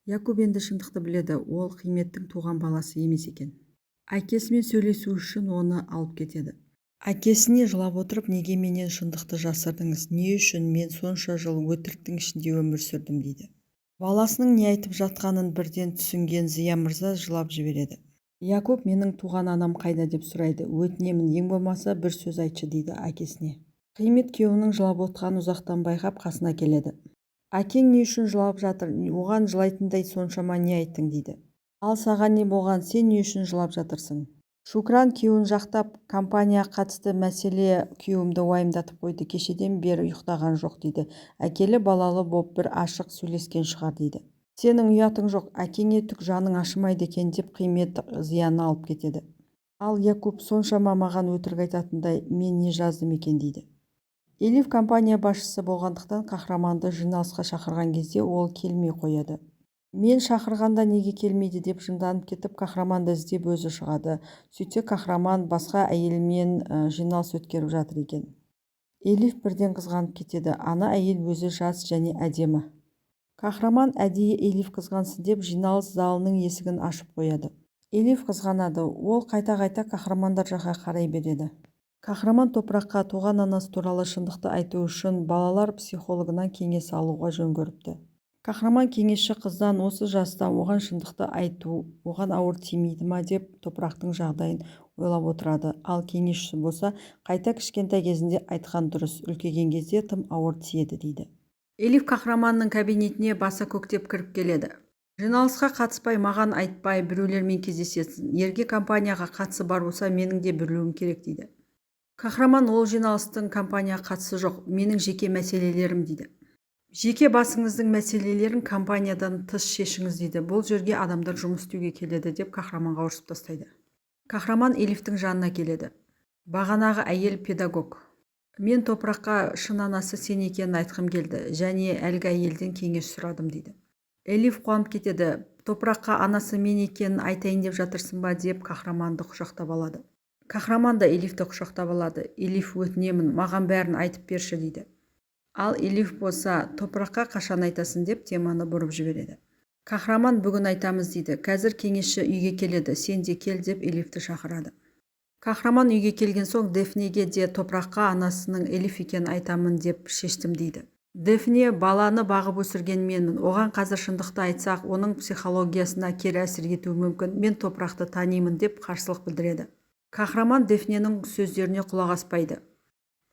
Якуб енді шындықты біледі, ол Қиметтің туған баласы емес екен. Әкесімен сөйлесу үшін оны алып кетеді. Әкесіне жылап отырып, неге менен шындықты жасырдыңыз, не үшін мен сонша жыл өтіріктің ішінде өмір сүрдім дейді. Баласының не айтып жатқанын бірден түсінген Зия мырза жылап жібереді. Якуб менің туған анам қайда деп сұрайды. Өтінемін, ең болмаса бір сөз айтшы дейді әкесіне. Қимет күйеуінің жылап отқанын ұзақтан байқап қасына келеді. Әкең не үшін жылап жатыр, оған жылайтындай соншама не айттың дейді. Ал саған не болған, сен не үшін жылап жатырсың? Шукран күйеуін жақтап, компанияға қатысты мәселе күйеуімді уайымдатып қойды, кешеден бері ұйықтаған жоқ дейді. Әкелі балалы боп бір ашық сөйлескен шығар дейді. Сенің ұятың жоқ, әкеңе түк жаның ашымайды екен деп Қимет Зияны алып кетеді. Ал Якуб соншама маған өтірік айтатындай, мен не жаздым екен дейді. Элиф компания басшысы болғандықтан қахраманды жиналысқа шақырған кезде ол келмей қояды. Мен шақырғанда неге келмейді деп жынданып кетіп, қахраманды іздеп өзі шығады. Сөйтсе қахраман басқа әйелмен жиналыс өткеріп жатыр екен. Элиф бірден қызғанып кетеді. Ана әйел өзі жас және әдемі. Қахраман әдейі Элиф қызғансын деп жиналыс залының есігін ашып қояды. Элиф қызғанады, ол қайта-қайта қахрамандар жаққа қарай береді. Қахраман топыраққа туған анасы туралы шындықты айту үшін балалар психологынан кеңес алуға жөн көріпті. Қахраман кеңесші қыздан осы жаста оған шындықты айту, оған ауыр тимейді ма деп топырақтың жағдайын ойлап отырады. Ал кеңесші болса, қайта кішкентай кезінде айтқан дұрыс, үлкейген кезде тым ауыр тиеді дейді. Элиф қахраманның кабинетіне баса көктеп кіріп келеді. Жиналысқа қатыспай, маған айтпай, біреулермен кездесесің. Ерге компанияға қатысы бар болса, менің де білуім керек дейді. Қахраман ол жиналыстың компанияға қатысы жоқ, менің жеке мәселелерім дейді. Жеке басыңыздың мәселелерін компаниядан тыс шешіңіз дейді. Бұл жерге адамдар жұмыс істеуге келеді деп қахраманға ұрсып тастайды. Қахраман Элифтің жанына келеді. Бағанағы әйел педагог. Мен топыраққа шын анасы сен екенін айтқым келді, және әлгі әйелден кеңес сұрадым дейді. Элиф қуанып кетеді. Топыраққа анасы мен екенін айтайын деп жатырсың ба деп қахраманды құшақтап алады. Қахраман да Элифті құшақтап алады. Элиф, өтінемін, маған бәрін айтып берші дейді. Ал Элиф болса, топыраққа қашан айтасың деп теманы бұрып жібереді. Қахраман бүгін айтамыз дейді. Қазір кеңесші үйге келеді, сен де кел деп Элифті шақырады. Қахраман үйге келген соң Дефнеге де топыраққа анасының Элиф екенін айтамын деп шештім дейді. Дефне баланы бағып өсірген менмін. Оған қазір шындықты айтсақ, оның психологиясына кері әсер етуі мүмкін. Мен топырақты танимын деп қарсылық білдіреді. Қахраман Дефненің сөздеріне құлақ аспайды.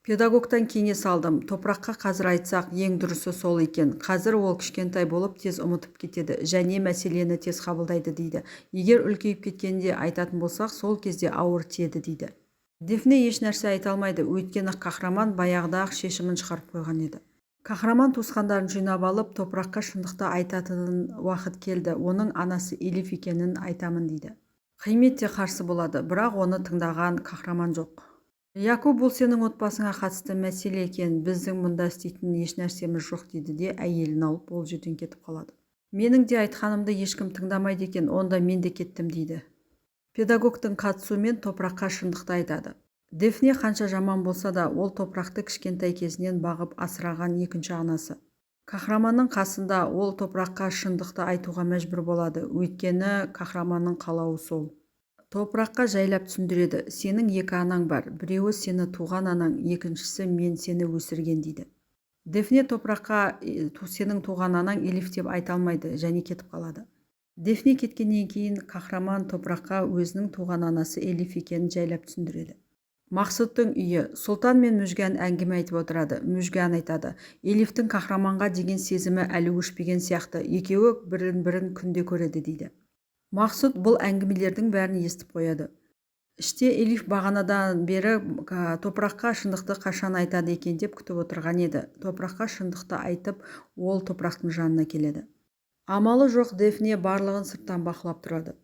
Педагогтан кеңес алдым. Топыраққа қазір айтсақ, ең дұрысы сол екен. Қазір ол кішкентай болып тез ұмытып кетеді және мәселені тез қабылдайды дейді. Егер үлкейіп кеткенде айтатын болсақ, сол кезде ауыр тиеді дейді. Дефне еш нәрсе айта алмайды, өйткені қахраман баяғыда-ақ шешімін шығарып қойған еді. Қахраман туысқандарын жинап алып, топыраққа шындықты айтатын уақыт келді. Оның анасы Элиф екенін айтамын дейді. Қимет те қарсы болады, бірақ оны тыңдаған қахраман жоқ. Якуб, бұл сенің отбасыңа қатысты мәселе екен, біздің мұнда істейтін еш нәрсеміз жоқ дейді де әйелін алып ол жерден кетіп қалады. Менің де айтқанымды ешкім тыңдамайды екен, онда мен де кеттім дейді. Педагогтың қатысуымен топыраққа шындықты айтады. Дефне қанша жаман болса да, ол топырақты кішкентай кезінен бағып асыраған екінші анасы. Қахраманның қасында ол топыраққа шындықты айтуға мәжбүр болады, өйткені қахраманның қалауы сол. Топыраққа жайлап түсіндіреді. Сенің екі анаң бар, біреуі сені туған анаң, екіншісі мен сені өсірген дейді. Дефне топыраққа сенің туған анаң Элиф деп айта алмайды және кетіп қалады. Дефне кеткеннен кейін қахраман топыраққа өзінің туған анасы Элиф екенін жайлап түсіндіреді. Мақсұттың үйі. Сұлтан мен Мүжгән әңгіме айтып отырады. Мүжгән айтады, Элифтің қахраманға деген сезімі әлі өшпеген сияқты, екеуі бірін-бірін күнде көреді дейді. Мақсұт бұл әңгімелердің бәрін естіп қояды. Іште Элиф бағанадан бері топыраққа шындықты қашан айтады екен деп күтіп отырған еді. Топыраққа шындықты айтып, ол топырақтың жанына келеді. Амалы жоқ, Дефне барлығын сырттан бақылап тұрады.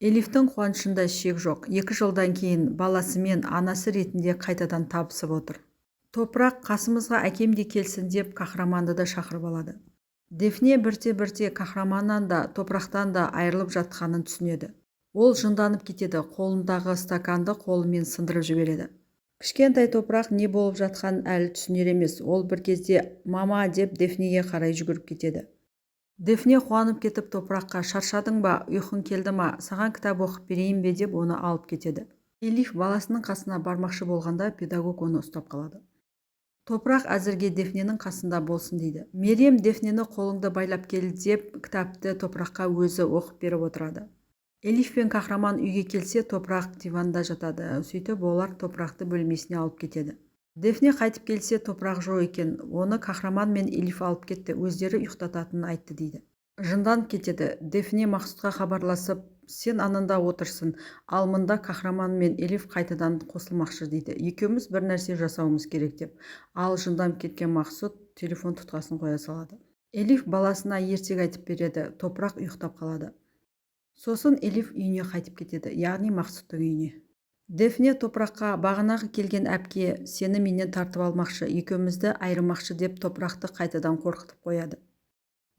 Элифтің қуанышында шек жоқ. 2 жылдан кейін баласымен анасы ретінде қайтадан табысып отыр. Топырақ, қасымызға әкем де келсін деп қахраманды да шақырып алады. Дефне бірте-бірте қахраманнан да, топырақтан да айырылып жатқанын түсінеді. Ол жынданып кетеді, қолындағы стаканды қолымен сындырып жібереді. Кішкентай топырақ не болып жатқанын әлі түсінер емес. Ол бір кезде «мама» деп Дефнеге қарай жүгіріп кетеді. Дефне қуанып кетіп топыраққа: шаршадың ба, ұйқың келді ма, саған кітап оқып берейін бе деп оны алып кетеді. Элиф баласының қасына бармақшы болғанда педагог оны ұстап қалады. Топырақ әзірге Дефненің қасында болсын дейді. Мерием Дефнені қолыңды байлап кел деп кітапты топыраққа өзі оқып беріп отырады. Элиф пен қахраман үйге келсе, топырақ диванда жатады. Сөйтіп олар топырақты бөлмесіне алып кетеді. Дефне қайтып келсе, топырақ жоқ екен. Оны қахраман мен Элиф алып кетті, өздері ұйықтататынын айтты дейді. Жынданып кетеді. Дефне Мақсұтқа хабарласып: сен анында отырсын, ал мында қахраман мен Элиф қайтадан қосылмақшы дейді. Екеуміз бір нәрсе жасауымыз керек деп. Ал жынданып кеткен Мақсұт телефон тұтқасын қоя салады. Элиф баласына ертек айтып береді, топырақ ұйықтап қалады. Сосын Элиф үйіне қайтып кетеді, яғни Мақсұттың үйіне. Дефне топыраққа: бағанағы келген әпке сені менен тартып алмақшы, екеумізді айырмақшы деп топырақты қайтадан қорқытып қояды.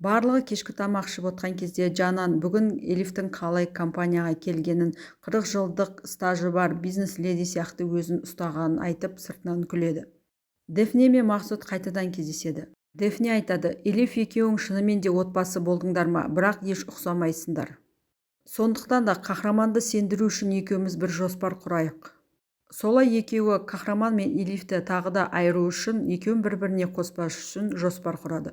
Барлығы кешкі тамақ ішіп отқан кезде Жанан бүгін Элифтің қалай компанияға келгенін, 40 жылдық стажы бар бизнес-леди сияқты өзін ұстағанын айтып сыртынан күледі. Дефне мен Мақсұт қайтадан кездеседі. Дефне айтады: Элиф екеуің шынымен де отбасы болдыңдар ма, бірақ еш ұқсамайсыңдар. Сондықтан да қахраманды сендіру үшін екеуміз бір жоспар құрайық. Солай екеуі қахраман мен Элифті тағы да айыру үшін, екеуін бір-біріне қоспас үшін жоспар құрады.